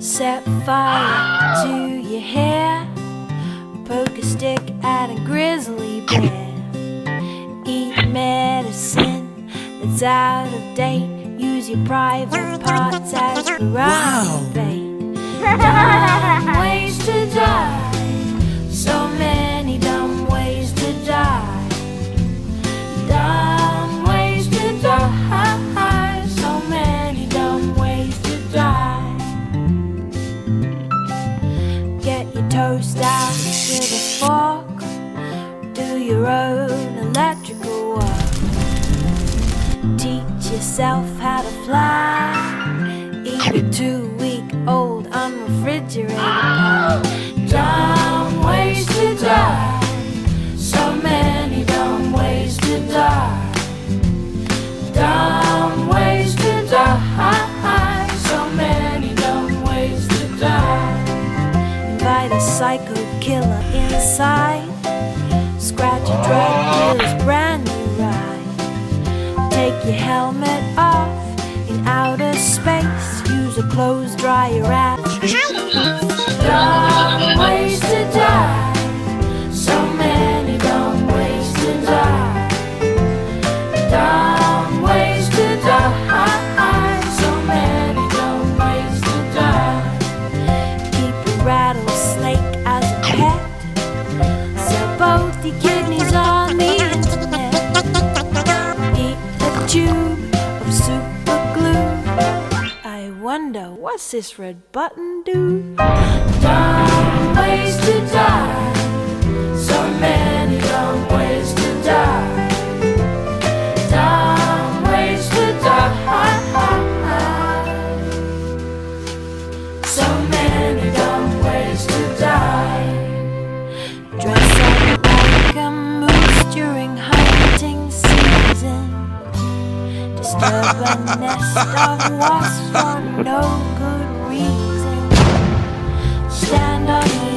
Set fire to your hair, poke a stick at a grizzly bear. Eat medicine that's out of date, use your private parts as piranha bait. Dumb ways to die, so many dumb ways to die. Dumb ways to die, so many dumb ways to die. Get your toast out with a fork, do your own electrical work. Teach yourself how to fly, eat a 2-week-old unrefrigerated pie. Dumb ways to die, so many dumb ways to die. Dumb ways to die, so many dumb ways to die. Invite a psycho killer inside, scratch a drug dealer's brand new ride. Take your helmet off in outer space, use a clothes dryer at dumb ways to die, so many dumb ways to die. Dumb ways to die, so many dumb ways to die. Keep a rattlesnake as a pet, sell both your kidneys on the internet. Eat a tube of super glue, I wonder what's this red button do? Dumb ways to die, so many dumb ways to die. Dumb ways to die, so many dumb ways to die. Dress up like a moose during hunting season, disturb a nest of wasps for no good reason. Stand on the